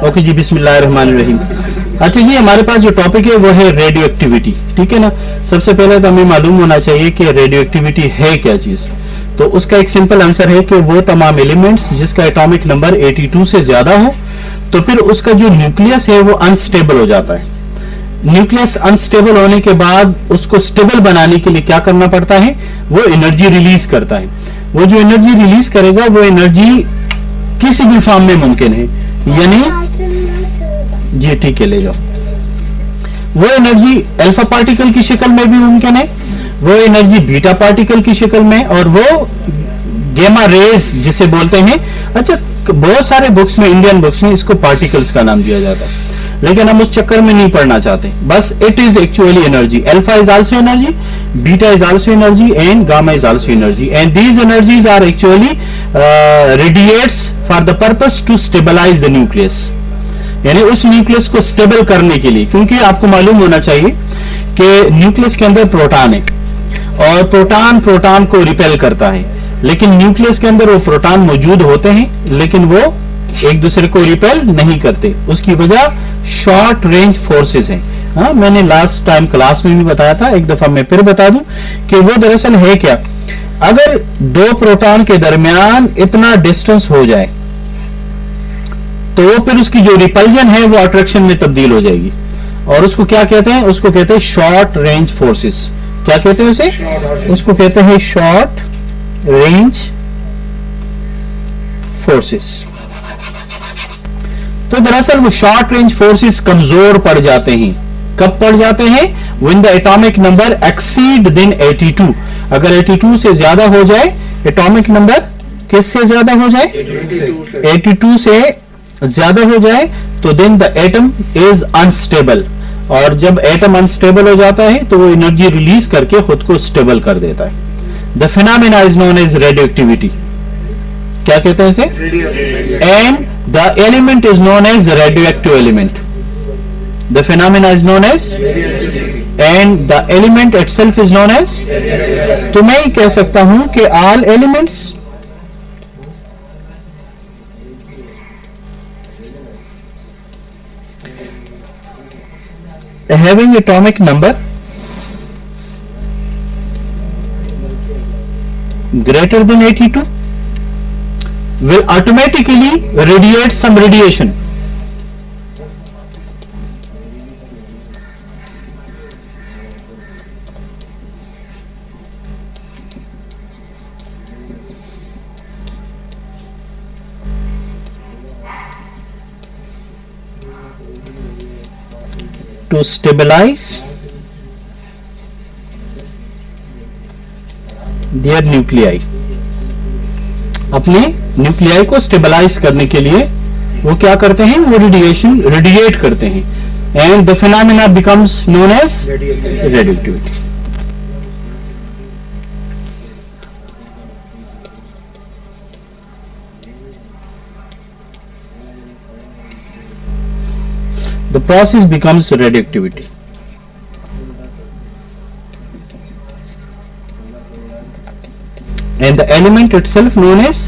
Okay जी, बिस्मिल्लाहिर्रहमानिर्रहीम। अच्छा जी, हमारे पास जो टॉपिक है वो है रेडियो एक्टिविटी, ठीक है ना। सबसे पहले तो हमें मालूम होना चाहिए कि रेडियो एक्टिविटी है क्या चीज। तो उसका एक सिंपल आंसर है कि वो तमाम एलिमेंट्स जिसका एटॉमिक नंबर 82 से ज्यादा हो, तो फिर उसका जो न्यूक्लियस है वो अनस्टेबल हो जाता है। न्यूक्लियस अनस्टेबल होने के बाद उसको स्टेबल बनाने के लिए क्या करना पड़ता है, वो एनर्जी रिलीज करता है। वो जो एनर्जी रिलीज करेगा वो एनर्जी किसी भी फॉर्म में मुमकिन है, यानी जी ठीक है ले जाओ। वो एनर्जी अल्फा पार्टिकल की शक्ल में भी मुमकिन है, वो एनर्जी बीटा पार्टिकल की शक्ल में, और वो गेमा रेज जिसे बोलते हैं। अच्छा, बहुत सारे बुक्स में, इंडियन बुक्स में इसको पार्टिकल्स का नाम दिया जाता है, लेकिन हम उस चक्कर में नहीं पढ़ना चाहते। बस it is actually energy. Alpha is also energy, beta is also energy, and gamma is also energy, and these energies are actually radiates for the purpose to stabilise the nucleus, यानी उस न्यूक्लियस को stable करने के लिए। क्योंकि आपको मालूम होना चाहिए कि न्यूक्लियस के अंदर प्रोटॉन है, और प्रोटॉन को रिपेल करता है, लेकिन न्यूक्लियस के अंदर वो प्रोटॉन मौजूद होते हैं, लेकिन वो एक दूसरे को रिपेल नहीं करते। उसकी वजह शॉर्ट रेंज फोर्सेस हैं। हाँ, मैंने लास्ट टाइम क्लास में भी बताया था, एक दफा मैं फिर बता दूं कि वो दरअसल है क्या। अगर दो प्रोटॉन के दरमियान इतना डिस्टेंस हो जाए तो वो फिर उसकी जो रिपल्जन है वो अट्रैक्शन में तब्दील हो जाएगी, और उसको क्या कहते हैं, उसको कहते हैं शॉर्ट रेंज फोर्सेस। क्या कहते हैं उसे, उसको कहते हैं शॉर्ट रेंज फोर्सेस। तो दरअसल वो शॉर्ट रेंज फोर्सेस कमजोर पड़ जाते हैं। कब पड़ जाते हैं, when the atomic number exceed then 82। अगर 82 से ज्यादा हो जाए, एटॉमिक नंबर किससे ज्यादा हो जाए, 82 से ज्यादा हो जाए, तो then the atom is unstable. और जब एटम अनस्टेबल हो जाता है तो वो एनर्जी रिलीज करके खुद को स्टेबल कर देता है। The phenomena is known as radioactivity. क्या कहते हैं इसे, and the element is known as radioactive element. The phenomena is known as, and the element itself is known as. तो मैं कह सकता हूं कि all elements having atomic number greater than 82 will automatically radiate some radiation. To stabilize their nuclei। अपने nuclei को stabilise करने के लिए वो क्या करते हैं, वो रेडिएट करते हैं, and the phenomena becomes known as radioactivity. The process becomes radioactivity. And the element itself known as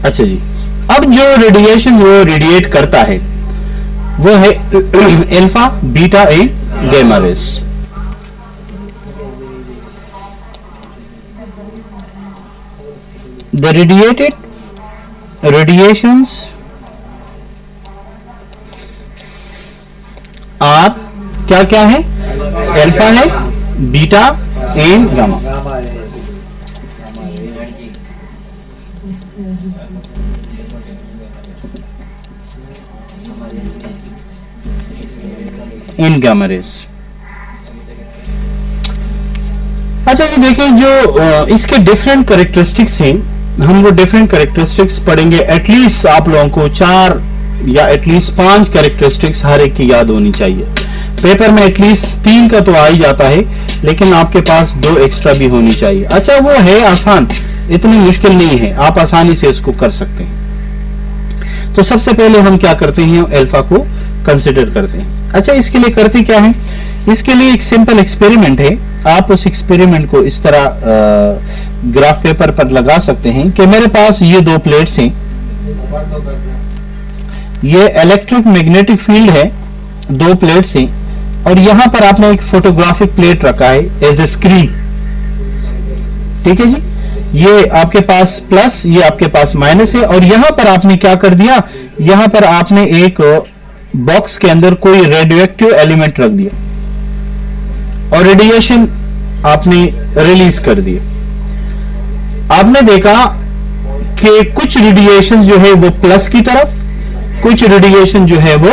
अच्छा जी, अब जो रेडिएशन वो रेडिएट करता है वो है alpha, beta and gamma rays. The radiated radiations are क्या क्या है, अल्फा है, बीटा एंड गामा। इन गामा रेज। अच्छा ये देखें, जो इसके डिफरेंट कैरेक्टरिस्टिक्स हैं, हम वो डिफरेंट कैरेक्टरिस्टिक्स पढ़ेंगे। एटलीस्ट आप लोगों को 4 या एटलीस्ट 5 कैरेक्टरिस्टिक्स हर एक की याद होनी चाहिए। पेपर में एटलीस्ट 3 का तो आ ही जाता है, लेकिन आपके पास 2 एक्स्ट्रा भी होनी चाहिए। अच्छा, वो है आसान, इतनी मुश्किल नहीं है, आप आसानी से इसको कर सकते हैं। तो सबसे पहले हम क्या करते हैं, अल्फा को कंसिडर करते हैं। अच्छा, इसके लिए करते क्या है, इसके लिए एक सिंपल एक्सपेरिमेंट है। आप उस एक्सपेरिमेंट को इस तरह ग्राफ पेपर पर लगा सकते हैं कि मेरे पास ये 2 प्लेट्स हैं, ये इलेक्ट्रिक मैग्नेटिक फील्ड है, 2 प्लेट्स हैं, और यहां पर आपने एक फोटोग्राफिक प्लेट रखा है एज ए स्क्रीन। ठीक है जी, ये आपके पास प्लस, ये आपके पास माइनस है, और यहां पर आपने क्या कर दिया, यहां पर आपने एक बॉक्स के अंदर कोई रेडियोएक्टिव एलिमेंट रख दिया और रेडिएशन आपने रिलीज कर दिए। आपने देखा कि कुछ रेडिएशन जो है वो प्लस की तरफ, कुछ रेडिएशन जो है वो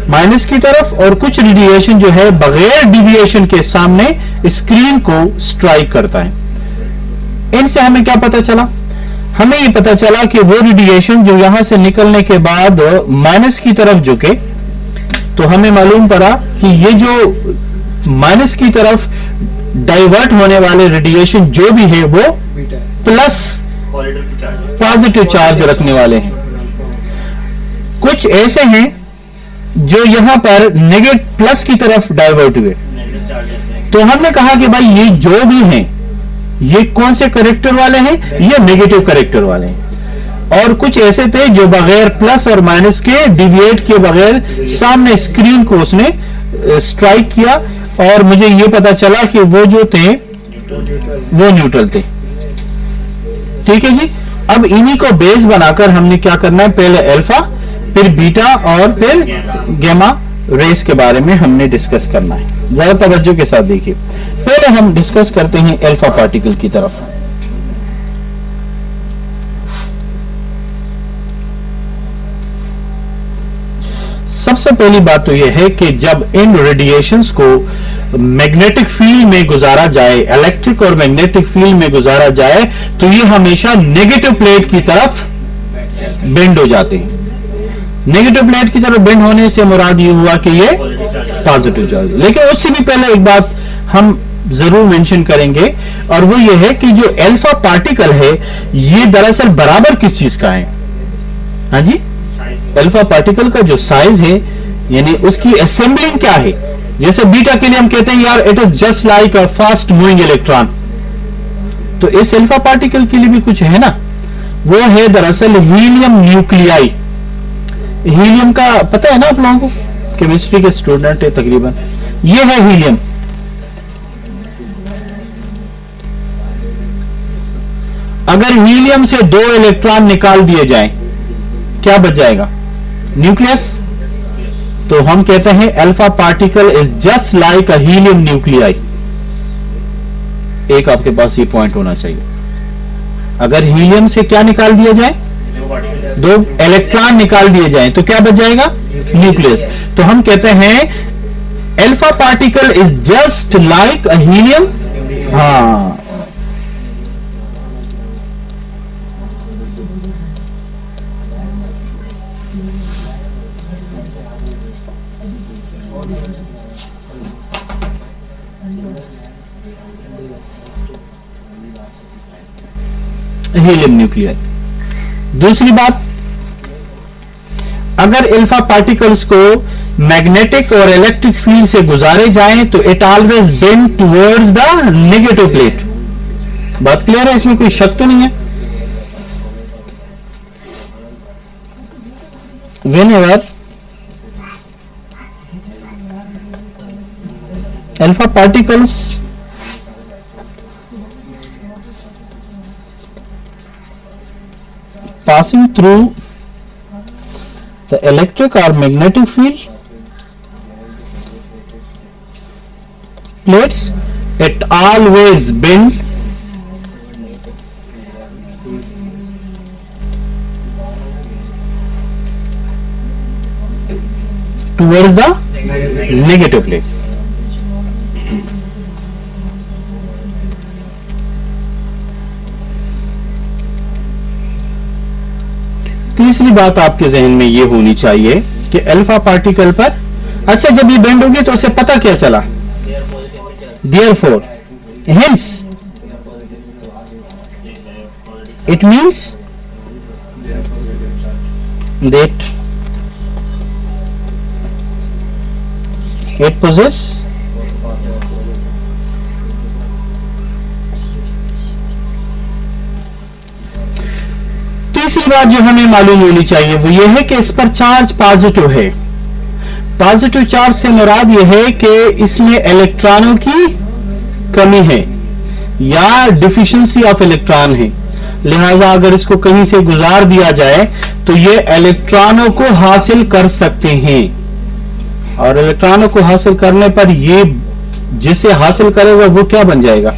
माइनस की तरफ, और कुछ रेडिएशन जो है बगैर डिविएशन के सामने स्क्रीन को स्ट्राइक करता है। इनसे हमें क्या पता चला, हमें ये पता चला कि वो रेडिएशन जो यहां से निकलने के बाद माइनस की तरफ झुके, तो हमें मालूम पड़ा कि ये जो माइनस की तरफ डाइवर्ट होने वाले रेडिएशन जो भी है वो प्लस पॉजिटिव चार्ज रखने वाले हैं। कुछ ऐसे हैं जो यहां पर नेगेटिव प्लस की तरफ डाइवर्ट हुए। तो हमने कहा कि भाई ये जो भी हैं, ये कौन से करेक्टर वाले हैं, ये नेगेटिव करेक्टर वाले हैं। और कुछ ऐसे थे जो बगैर प्लस और माइनस के, डिविएट के बगैर सामने स्क्रीन को उसने स्ट्राइक किया, और मुझे ये पता चला कि वो जो थे वो न्यूट्रल थे। ठीक है जी, अब इन्हीं को बेस बनाकर हमने क्या करना है, पहले अल्फा, फिर बीटा और फिर गामा रेस के बारे में हमने डिस्कस करना है। जरा तवज्जो के साथ देखिए। पहले हम डिस्कस करते हैं अल्फा पार्टिकल की तरफ। सबसे पहली बात तो यह है कि जब इन रेडिएशंस को मैग्नेटिक फील्ड में गुजारा जाए, इलेक्ट्रिक और मैग्नेटिक फील्ड में गुजारा जाए, तो ये हमेशा नेगेटिव प्लेट की तरफ बेंड हो जाते हैं। नेगेटिव प्लेट की तरफ बेंड होने से मुराद ये हुआ कि ये पॉजिटिव चार्ज। लेकिन उससे भी पहले एक बात हम जरूर मेंशन करेंगे, और वो ये है कि जो अल्फा पार्टिकल है ये दरअसल बराबर किस चीज का है। हाँ जी, अल्फा पार्टिकल का जो साइज है, यानी उसकी असेंबलिंग क्या है। जैसे बीटा के लिए हम कहते हैं यार it is just like a fast moving electron, तो इस अल्फा पार्टिकल के लिए भी कुछ है ना, वो है दरअसल हीलियम न्यूक्लियाई। हीलियम का पता है ना आप लोगों को, केमिस्ट्री के स्टूडेंट है तकरीबन, ये है हीलियम। अगर हीलियम से 2 इलेक्ट्रॉन निकाल दिए जाएं, क्या बच जाएगा, न्यूक्लियस। तो हम कहते हैं alpha particle is just like a helium nuclei. एक आपके पास ये पॉइंट होना चाहिए। अगर हीलियम से क्या निकाल दिया जाए, 2 इलेक्ट्रॉन निकाल दिए जाएं, तो क्या बच जाएगा, न्यूक्लियस। तो हम कहते हैं alpha particle is just like a helium. हाँ, हीलियम न्यूक्लियाई। दूसरी बात, अगर अल्फा पार्टिकल्स को मैग्नेटिक और इलेक्ट्रिक फील्ड से गुजारे जाएं, तो it always bend towards the negative plate. बात क्लियर है, इसमें कोई शक तो नहीं है। whenever alpha particles passing through the electric or magnetic field plates, it always bend towards the negative plate. तीसरी बात आपके जहन में यह होनी चाहिए कि अल्फा पार्टिकल पर अच्छा, जब ये बेंड होगी तो उसे पता क्या चला? Therefore, hence, it means that it possess तीसरी बात जो हमें मालूम होनी चाहिए वो ये है कि इस पर चार्ज पॉजिटिव है। पॉजिटिव चार्ज से मुराद यह है कि इसमें इलेक्ट्रॉनों की कमी है या डिफिशिएंसी ऑफ इलेक्ट्रॉन है, लिहाजा अगर इसको कहीं से गुजार दिया जाए तो ये इलेक्ट्रॉनों को हासिल कर सकते हैं, और इलेक्ट्रॉनों को हासिल करने पर ये जिसे हासिल करेगा वो क्या बन जाएगा?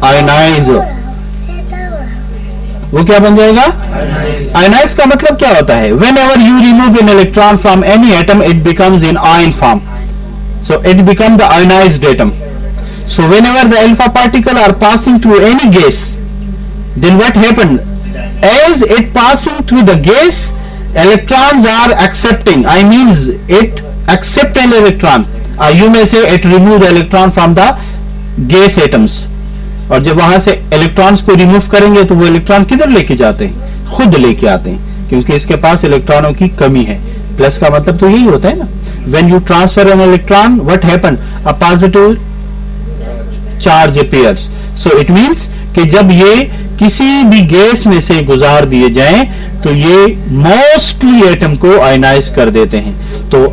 आयनाइज। वो क्या बन जाएगा? आयनाइज का मतलब क्या होता है? Whenever you remove an electron from any atom, it becomes in ion form. So it becomes the ionized atom. So whenever the alpha particle are passing through any gas, then what happened? As it passing through the gas, electrons are accepting. I means it accept an electron. You may say it remove the electron from the gas atoms. और जब वहां से electrons को remove करेंगे तो वो electron किधर लेके जाते हैं? खुद लेके आते हैं, क्योंकि इसके पास इलेक्ट्रॉनों की कमी है। प्लस का मतलब तो यही होता है ना, when you transfer an electron what happen? A positive charge appears. So it means कि जब ये किसी भी गैस में से गुजार दिए जाएं तो ये मोस्टली एटम को आयनाइज कर देते हैं। तो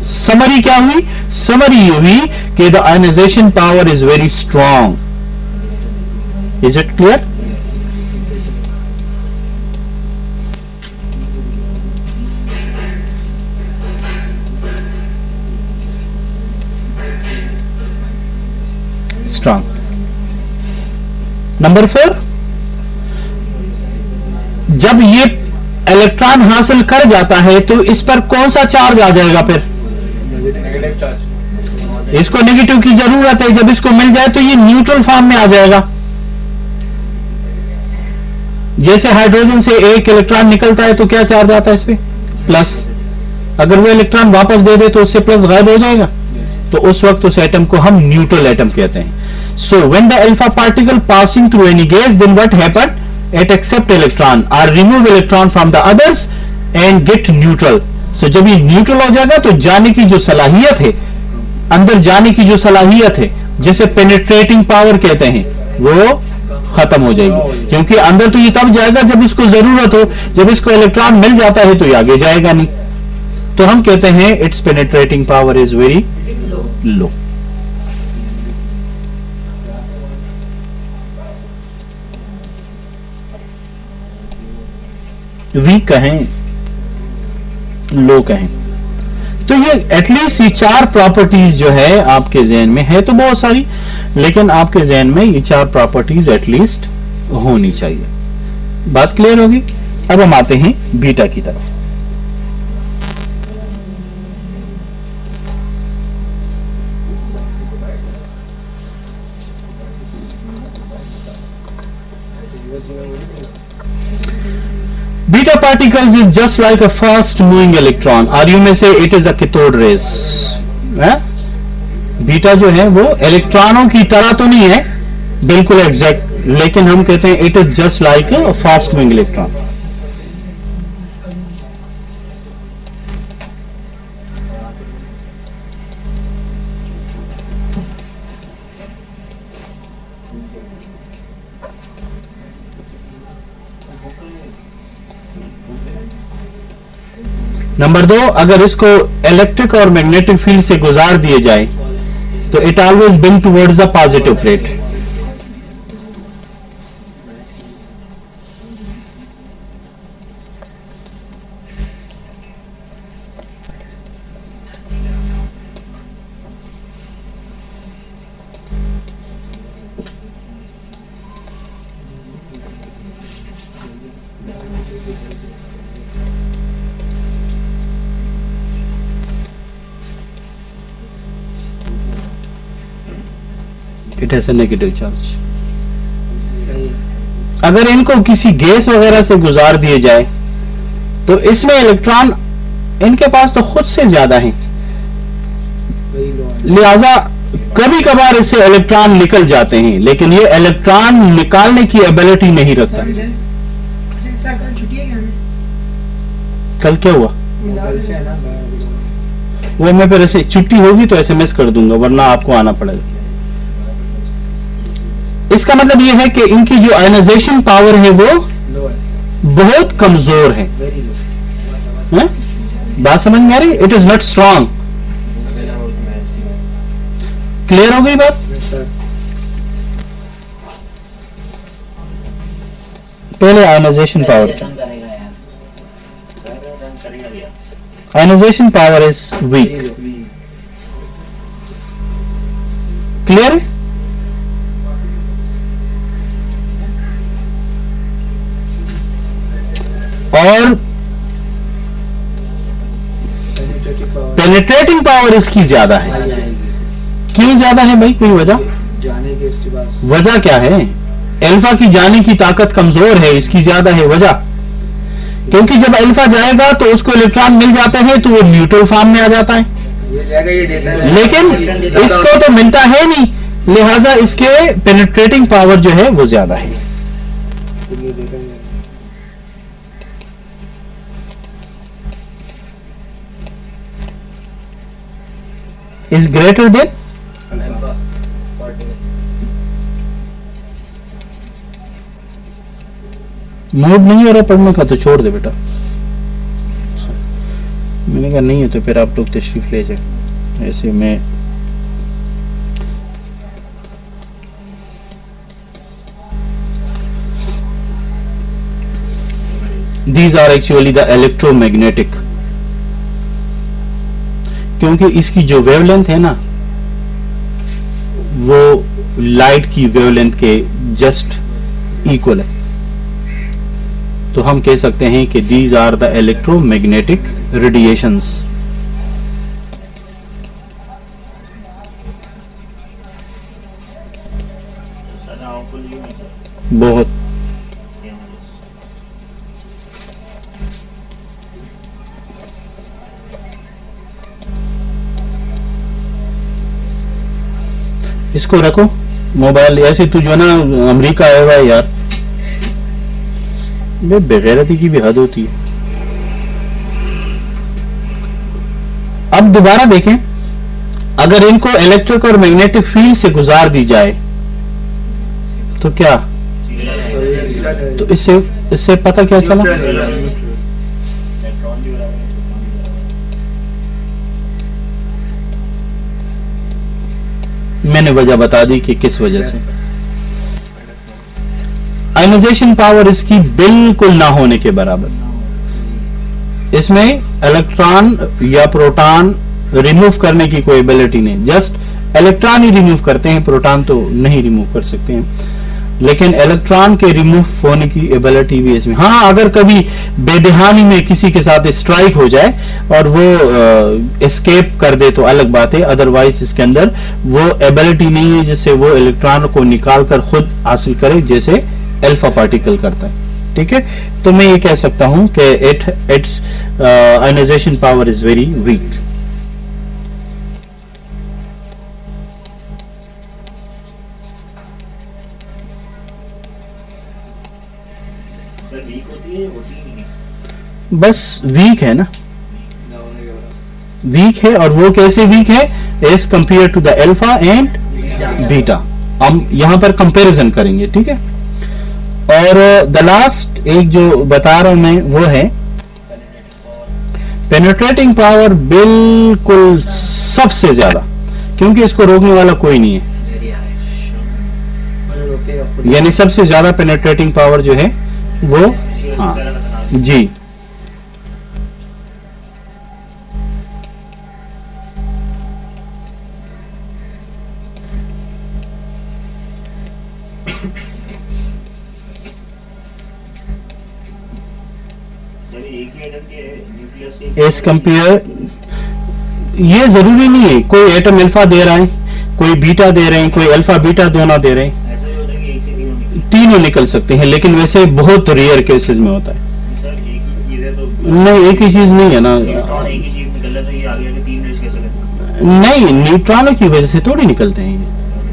समरी क्या हुई? समरी ये हुई कि the ionisation power is very strong. Is it clear? Strong. Number 4, जब ये इलेक्ट्रॉन हासिल कर जाता है तो इस पर कौन सा चार्ज आ जाएगा? फिर नेगेटिव चार्ज। इसको नेगेटिव की जरूरत है, जब इसको मिल जाए तो ये न्यूट्रल फॉर्म में आ जाएगा। जैसे हाइड्रोजन से एक इलेक्ट्रॉन निकलता है तो क्या चार्ज आता है इस पे? प्लस। अगर वो इलेक्ट्रॉन वापस दे दे तो उससे प्लस गायब हो जाएगा, तो उस वक्त उस एटम को हम न्यूट्रल एटम कहते हैं। So when the alpha particle passing through any gas, then what happen? It accept electron और remove electron from the others and get neutral. So जब ये न्यूट्रल हो जाएगा तो जाने की जो सलाहियत है, अंदर जाने की जो सलाहियत है, जिसे पेनिट्रेटिंग पावर कहते हैं, वो खत्म हो जाएगी, क्योंकि अंदर तो ये तब जाएगा जब इसको जरूरत हो। जब इसको इलेक्ट्रॉन मिल जाता है तो ये आगे जाएगा नहीं। तो हम कहते हैं its penetrating power is very low. Weak कहें, लो कहें, तो ये एटलीस्ट ये 4 प्रॉपर्टीज जो है आपके जहन में है, तो बहुत सारी, लेकिन आपके जहन में ये 4 प्रॉपर्टीज एटलीस्ट होनी चाहिए। बात क्लियर होगी? अब हम आते हैं बीटा की तरफ। Beta particles is just like a fast moving electron, or you may say it is a cathode rays. Beta जो है वो इलेक्ट्रॉनों की तरह तो नहीं है बिल्कुल एग्जैक्ट, लेकिन हम कहते हैं it is just like a fast moving electron. Number 2, अगर इसको इलेक्ट्रिक और मैग्नेटिक फील्ड से गुजार दिए जाए तो it always being towards the positive plate. It has a negative charge. अगर इनको किसी गैस वगैरह से गुजार दिए जाए तो इसमें इलेक्ट्रॉन इनके पास तो खुद से ज्यादा हैं, लिहाजा कभी कभार इससे इलेक्ट्रॉन निकल जाते हैं, लेकिन ये इलेक्ट्रॉन निकालने की एबिलिटी नहीं रखता। कल क्या हुआ? वो मैं फिर ऐसे छुट्टी होगी तो एसएमएस कर दूंगा, वरना आपको आना पड़ेगा। इसका मतलब ये है कि इनकी जो आयनाइजेशन पावर है वो बहुत कमजोर है। बात समझ में आ रही? It is not strong. Clear हो गई बात? पहले ionisation power, ionisation power is weak. Clear है? और पेनिट्रेटिंग पावर इसकी ज्यादा है। क्यों ज्यादा है भाई? कोई वजह? जाने के इसके बाद वजह क्या है? अल्फा की जाने की ताकत कमजोर है, इसकी ज्यादा है। वजह क्योंकि जब अल्फा जाएगा तो उसको इलेक्ट्रॉन मिल जाते हैं तो वो न्यूट्रल फॉर्म में आ जाता है, ये जाएगा, ये देता है। लेकिन इसको तो मिलता है नहीं, लिहाजा इसके पेनिट्रेटिंग पावर जो है वो ज्यादा है। ये देता है। इज ग्रेटर देन मूड नहीं हो रहा पढ़ने का तो छोड़ दे बेटा। मैंने कहा नहीं है तो फिर आप लोग तशरीफ ले जाए। ऐसे में these are actually the electromagnetic, क्योंकि इसकी जो वेवलेंथ है ना वो लाइट की वेवलेंथ के जस्ट इक्वल है, तो हम कह सकते हैं कि these are the electromagnetic radiations। बहुत इसको रखो मोबाइल, ऐसे तू जो ना अमेरिका आया हुआ है यार, बेगैरती की भी हद होती है। अब दोबारा देखें, अगर इनको इलेक्ट्रिक और मैग्नेटिक फील्ड से गुजार दी जाए तो क्या, तो इससे पता क्या चला? मैंने वजह बता दी कि किस वजह से। आयनाइजेशन पावर इसकी बिल्कुल ना होने के बराबर। इसमें इलेक्ट्रॉन या प्रोटॉन रिमूव करने की कोई एबिलिटी नहीं, जस्ट इलेक्ट्रॉन ही रिमूव करते हैं, प्रोटॉन तो नहीं रिमूव कर सकते हैं। लेकिन इलेक्ट्रॉन के रिमूव होने की एबिलिटी भी इसमें, हाँ अगर कभी बेदहानी में किसी के साथ स्ट्राइक हो जाए और वो एस्केप कर दे तो अलग बात है, अदरवाइज इसके अंदर वो एबिलिटी नहीं है जिससे वो इलेक्ट्रॉन को निकाल कर खुद हासिल करे जैसे अल्फा पार्टिकल करता है। ठीक है, तो मैं ये कह सकता हूं कि its ionisation power is very weak. बस वीक है ना, वीक है। और वो कैसे वीक है? As compare to the alpha and beta. हम यहां पर कंपैरिजन करेंगे, ठीक है। और द लास्ट एक जो बता रहा हूं मैं वो है पेनिट्रेटिंग पावर, बिल्कुल सबसे ज्यादा, क्योंकि इसको रोकने वाला कोई नहीं है। यानी सबसे ज्यादा पेनिट्रेटिंग पावर जो है वो, हाँ जी, एज कंपेयर, ये जरूरी नहीं है कोई एटम अल्फा दे रहा है, कोई बीटा दे रहे हैं, कोई अल्फा बीटा दोनों दे रहे हैं, तीनों निकल सकते हैं, लेकिन वैसे बहुत रेयर केसेस में होता है। नहीं, एक ही चीज नहीं है ना, नहीं, न्यूट्रॉनों की वजह से थोड़ी निकलते हैं ये।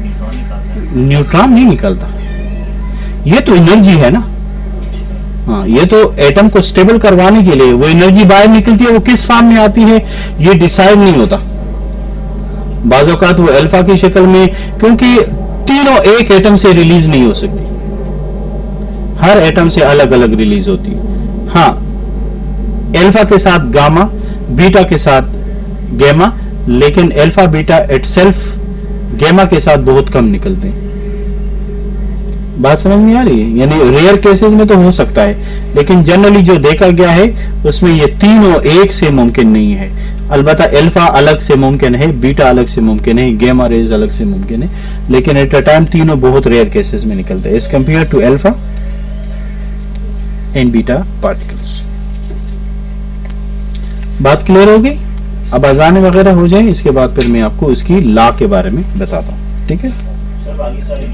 न्यूट्रॉन निकालना है। न्यूट्रॉन नहीं निकलता, ये तो एनर्जी है ना। हाँ, ये तो एटम को स्टेबल करवाने के लिए वो एनर्जी बाहर निकलती है। वो किस फॉर्म में आती है ये डिसाइड नहीं होता। बाज़ औक़ात वो अल्फा की शक्ल में, क्योंकि तीनों एक एटम से रिलीज नहीं हो सकती, हर एटम से अलग अलग रिलीज होती है। हाँ, अल्फा के साथ गामा, बीटा के साथ गैमा, लेकिन अल्फा बीटा इटसेल्फ गैमा के साथ बहुत कम निकलते हैं। बात समझ में आ रही है? यानी रेयर केसेस में तो हो सकता है, लेकिन जनरली जो देखा गया है उसमें ये तीनों एक से मुमकिन नहीं है। अलबत्ता अल्फा अलग से मुमकिन है, बीटा अलग से मुमकिन है, गैमा रेज अलग से मुमकिन है, लेकिन एट अ टाइम तीनों बहुत रेयर केसेस में निकलते हैं as compare to alpha and beta particles. बात क्लियर होगी? अब अजान वगैरह हो जाए, इसके बाद फिर मैं आपको इसकी लॉ के बारे में बताता हूँ। ठीक है? सर बाकी सारी